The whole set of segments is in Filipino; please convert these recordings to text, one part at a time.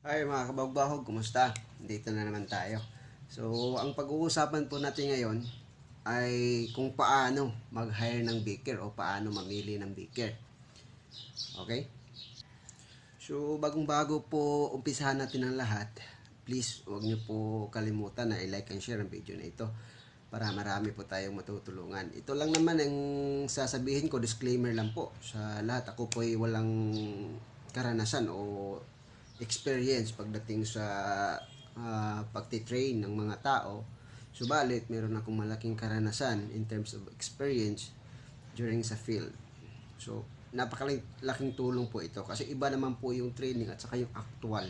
Hi mga kabagbahog, kumusta? Dito na naman tayo. So, ang pag-uusapan po natin ngayon ay kung paano mag-hire ng baker o paano mamili ng baker. Okay? So, bagong-bago po umpisahan natin ang lahat. Please, huwag niyo po kalimutan na i-like and share ang video na ito para marami po tayong matutulungan. Ito lang naman ang sasabihin ko, disclaimer lang po sa lahat. Ako po ay walang karanasan o experience pagdating sa pagtitrain ng mga tao. Subalit, meron akong malaking karanasan in terms of experience during sa field. So, napakalaking tulong po ito kasi iba naman po yung training at saka yung actual.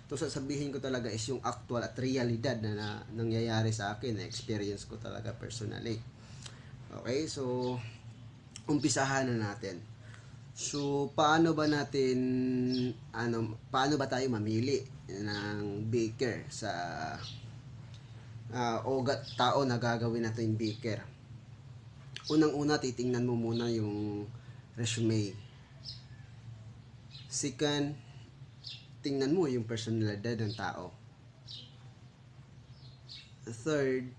Ito sasabihin ko talaga is yung actual at realidad na nangyayari sa akin, na experience ko talaga personally. Okay, so umpisahan na natin. So, paano ba tayo mamili ng baker sa tao na gagawin natin baker? Unang-una, titingnan mo muna yung resume. Second, tingnan mo yung personalidad ng tao. Third,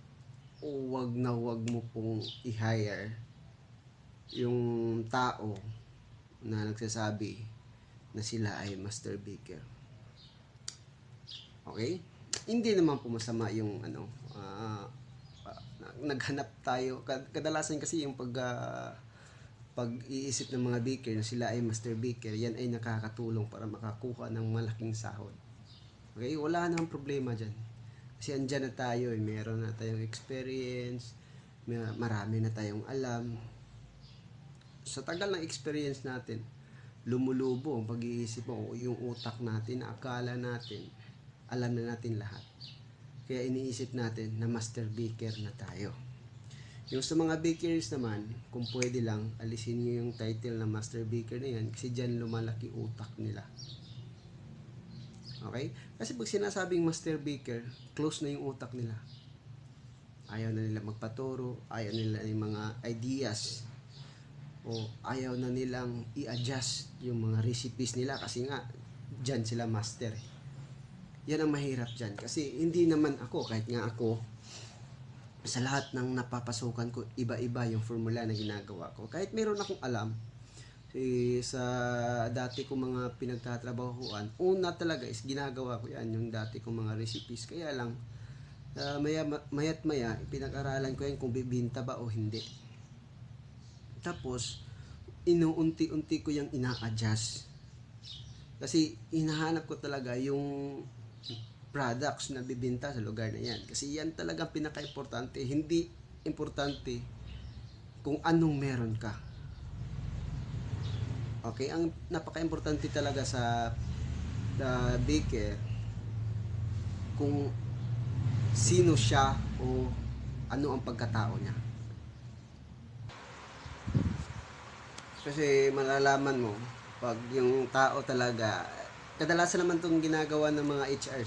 wag mo pong i-hire yung tao na nagsasabi na sila ay master baker. Okay? Hindi naman po masama yung naghanap tayo. Kadalasan kasi yung pag-iisip ng mga baker na sila ay master baker, yan ay nakakatulong para makakuha ng malaking sahod. Okay? Wala namang problema dyan. Kasi andyan na tayo, meron na tayong experience, marami na tayong alam. Sa tagal ng experience natin, lumulubo ang pag-iisip mo, yung utak natin, akala natin, alam na natin lahat. Kaya iniisip natin na master baker na tayo. Yung sa mga bakeries naman, kung pwede lang, alisin niyo yung title na master baker na yan kasi dyan lumalaki utak nila. Okay? Kasi pag sinasabing master baker, close na yung utak nila. Ayaw na nila magpaturo, ayaw nila yung mga ideas, o ayaw na nilang i-adjust yung mga recipes nila kasi nga dyan sila master. Yan ang mahirap dyan kasi hindi naman ako, kahit nga ako, sa lahat ng napapasukan ko, iba-iba yung formula na ginagawa ko. Kahit meron akong alam, sa dati ko mga pinagtatrabahuan, una talaga is ginagawa ko yan, yung dati kong mga recipes. Kaya lang, mayat maya, pinag-aralan ko yan kung bibinta ba o hindi. Tapos, inuunti-unti ko yung ina-adjust. Kasi hinahanap ko talaga yung products na bibinta sa lugar na yan. Kasi yan talagang pinaka-importante. Hindi importante kung anong meron ka. Okay, ang napaka-importante talaga sa baker kung sino siya o ano ang pagkatao niya. Kasi malalaman mo pag yung tao talaga, kadalasan naman itong ginagawa ng mga HR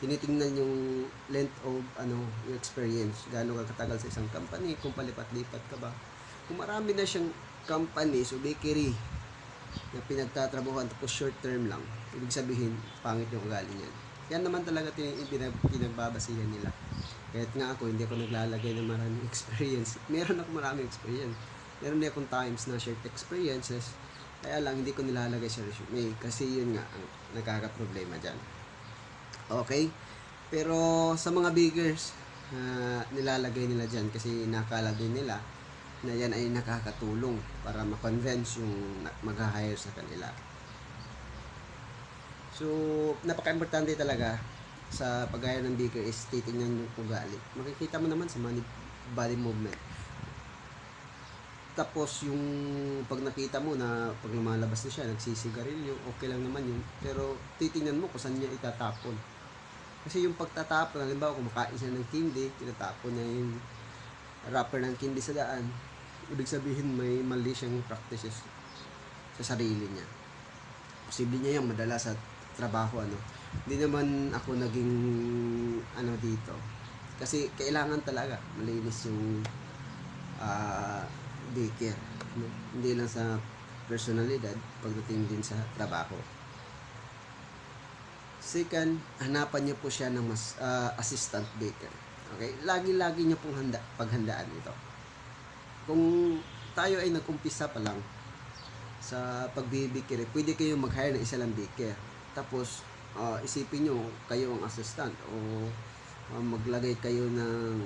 tinitingnan yung length of yung experience, gaano ka katagal sa isang company, kung palipat-lipat ka ba. Kung marami na siyang company, so bakery na pinagtatrabuhan tapos short term lang, ibig sabihin pangit yung ugali niyan. Yan naman talaga pinagbabasihan nila. Kahit nga ako, hindi ako naglalagay ng maraming experience. Meron ako maraming experience. Meron din akong times na shared experiences. Kaya lang, hindi ko nilalagay sa resume. Kasi yun nga, ang nagkakaproblema dyan. Okay? Pero sa mga beggars, nilalagay nila dyan kasi nakala din nila na yan ay nakakatulong para ma-convince yung mag-hire sa kanila. So, napaka-importante talaga sa pag-hire ng baker is titingnan yung ugali. Makikita mo naman sa body movement. Tapos yung pag nakita mo na pag lumalabas na siya, nagsisigarilyo, okay lang naman yun. Pero titingnan mo kung saan niya itatapon. Kasi yung pagtatapon, halimbawa kumakain siya ng candy, tinatapon niya yung wrapper ng candy sa daan, ibig sabihin may mali siyang practices sa sarili niya. Posible niya yung madala sa trabaho, Hindi naman ako naging dito. Kasi kailangan talaga malinis yung daycare. Hindi lang sa personalidad, pagdating din sa trabaho. Second, hanapan niyo po siya ng mas assistant baker. Okay? Lagi-lagi niyo pong paghandaan ito. Kung tayo ay nag-umpisa pa lang sa pagbibikir, pwede kayo mag-hire ng isa lang baker. Tapos, isipin nyo, kayo ang assistant o maglagay kayo ng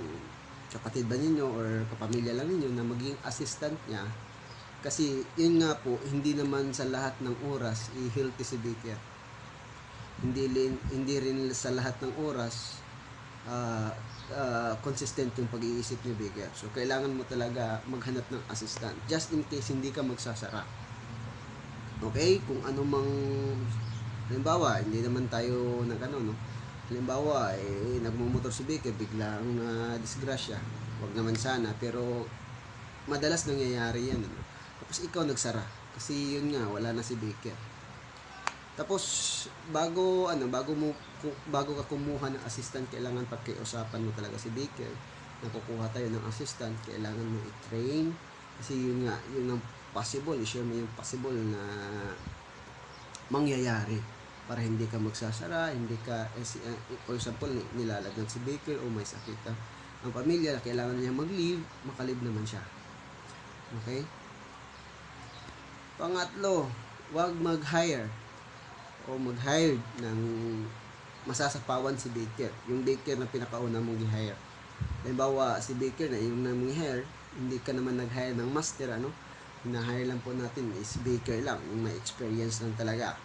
kapatid ba ninyo or kapamilya lang ninyo na maging assistant niya. Kasi, yun nga po, hindi naman sa lahat ng oras i-healthy si baker. Hindi rin sa lahat ng oras consistent yung pag-iisip ni baker. So, kailangan mo talaga maghanap ng assistant just in case hindi ka magsasara. Okay? Kung ano mang halimbawa, hindi naman tayo no? Halimbawa, nagmumotor si baker, biglang disgrasya. Wag naman sana, pero madalas nangyayari yan. Ano? Tapos ikaw nagsara. Kasi yun nga, wala na si baker. Tapos, bago ka kumuha ng assistant, kailangan pagkiusapan mo talaga si baker. Nakukuha tayo ng assistant, kailangan mo i-train. Kasi yun nga, yun ang possible. I-share mo yung possible na mangyayari para hindi ka magsasara, hindi ka, for example, nilalagnan si baker o may sakit ka. Ang pamilya, kailangan niya mag-leave, makalib naman siya. Okay? Pangatlo, wag mag-hire o mag-hire ng masasapawan si baker. Yung baker na pinakauna mong i-hire. Halimbawa, si baker na yung namong i-hire, hindi ka naman nag-hire ng master, ano? Hina-hire lang po natin is baker lang, yung may experience lang talaga.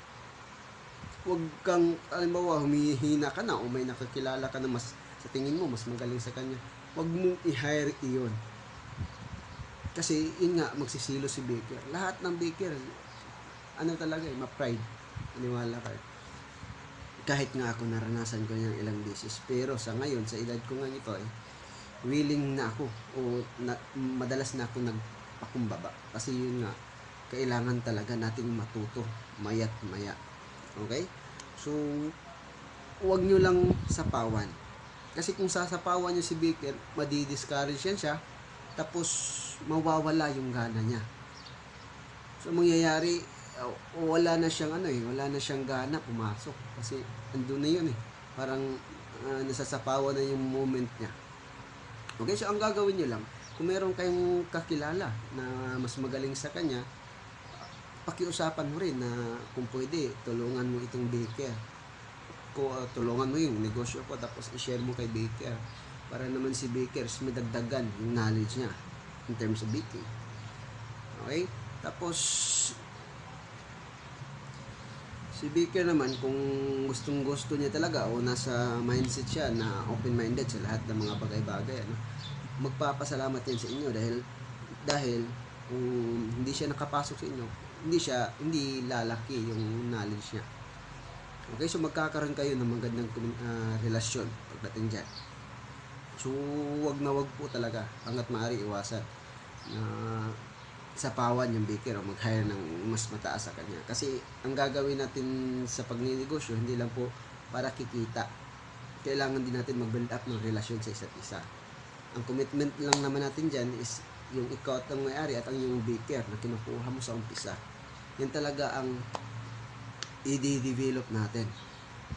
Huwag kang, halimbawa, humihina ka na o may nakakilala ka na mas, sa tingin mo, mas magaling sa kanya. Huwag mong i-hire iyon. Kasi, yun nga, magsisilo si baker. Lahat ng baker, ano talaga ma-pride. Aniwala ka. Kahit nga ako, naranasan ko yung ilang beses. Pero sa ngayon, sa edad ko nga ito, willing na ako o madalas na ako nagpakumbaba. Kasi yun nga, kailangan talaga nating matuto mayat maya. Okay? So, huwag nyo lang sapawan. Kasi kung sasapawan nyo si baker, madi-discourage yan siya, tapos mawawala yung gana niya. So, mangyayari, wala na siyang wala na siyang gana pumasok. Kasi andun na yun Parang nasasapawan na yung moment niya. Okay, so ang gagawin nyo lang, kung meron kayong kakilala na mas magaling sa kanya, pakiusapan mo rin na kung pwede, tulungan mo itong baker. Tulungan mo yung negosyo ko, tapos i-share mo kay baker. Para naman si baker madagdagan yung knowledge niya in terms of baking. Okay? Tapos, si baker naman, kung gustong-gusto niya talaga o nasa mindset siya na open-minded sa lahat ng mga bagay-bagay, magpapasalamat yan sa inyo dahil kung hindi siya nakapasok sa inyo, hindi lalaki yung knowledge niya. Okay, so magkakaroon kayo ng magandang relasyon pagdating dyan. So, wag po talaga, hanggat maaari iwasan na sapawan yung baker o mag-hire ng mas mataas sa kanya. Kasi ang gagawin natin sa pagninegosyo, hindi lang po para kikita. Kailangan din natin mag-build up ng relasyon sa isa't isa. Ang commitment lang naman natin dyan is yung ikaw at ang may-ari at ang yung baker na kinukuha mo sa umpisa. Yan talaga ang i-develop natin.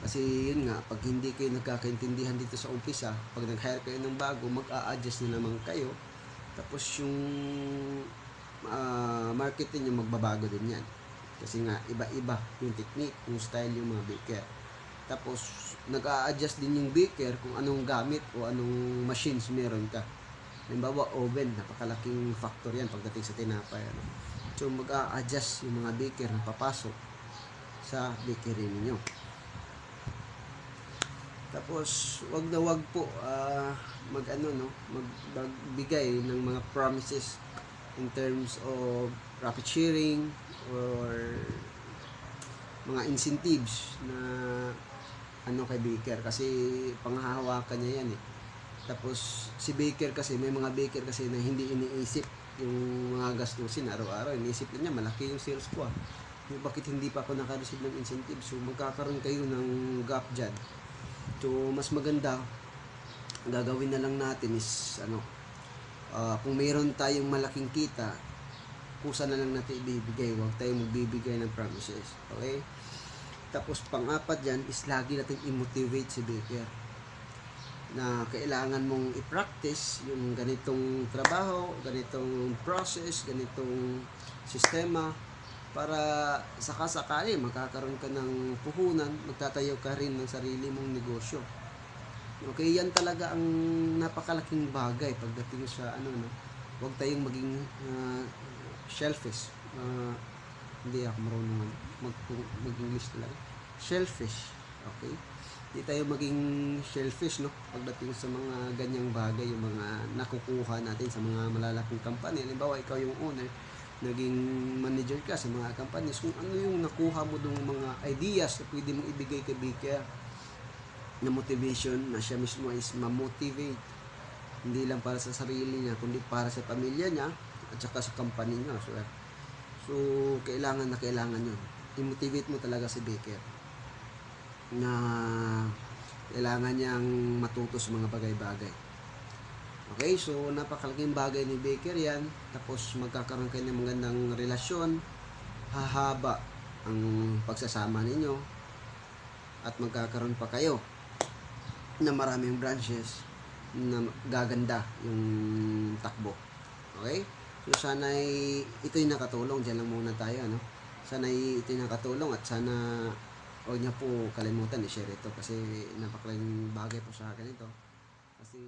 Kasi yun nga, pag hindi kayo nagkakaintindihan dito sa umpisa, pag nag-hire kayo ng bago, mag-a-adjust na naman kayo. Tapos yung marketing nyo magbabago din yan. Kasi nga, iba-iba yung technique, yung style yung mga baker. Tapos, nag-a-adjust din yung baker kung anong gamit o anong machines meron ka. Halimbawa, oven, napakalaking factor yan pagdating sa tinapay. So, mag-a-adjust yung mga baker na papasok sa bakery ninyo. Tapos, wag po magbigay ng mga promises in terms of profit sharing or mga incentives na kay baker, kasi panghahawakan niya yan Tapos si baker kasi, may mga baker kasi na hindi iniisip yung mga gastusin araw-araw. Iniisip niya malaki yung sales ko bakit hindi pa ako naka-receive ng incentive? So magkakaroon kayo ng gap dyan. So mas maganda, gagawin na lang natin is kung mayroon tayong malaking kita, kusa na lang natin ibibigay. Huwag tayong magbibigay ng promises. Okay? Tapos pang-apat dyan is lagi natin i-motivate si Baker na kailangan mong i-practice yung ganitong trabaho, ganitong process, ganitong sistema para sakasakali magkakaroon ka ng puhunan, magtatayo ka rin ng sarili mong negosyo. Okay, yan talaga ang napakalaking bagay pagdating sa ano, no. Huwag tayong maging selfish. Hindi ako marunong mag-English talaga. Selfish. Okay? Hindi tayo maging selfish, no? Pagdating sa mga ganyang bagay, yung mga nakukuha natin sa mga malalaking company. Halimbawa, ikaw yung owner, naging manager ka sa mga companies, kung ano yung nakuha mo dong mga ideas na pwede mong ibigay kay Baker na motivation, na siya mismo is ma-motivate. Hindi lang para sa sarili niya, kundi para sa pamilya niya at saka sa company niya. So kailangan na kailangan yun. I-motivate mo talaga si Baker na kailangan niyang matuto sa mga bagay-bagay. Okay, so napakalaking bagay ni Baker yan. Tapos magkakaroon kayo ng magandang relasyon. Hahaba ang pagsasama ninyo. At magkakaroon pa kayo na maraming branches na gaganda yung takbo. Okay? So sana'y ito'y nakatulong. Diyan lang muna tayo, ano? Sana'y ito'y nakatulong at sana huwag niya po kalimutan i-share ito kasi napakalaking bagay po sa akin ito. Kasi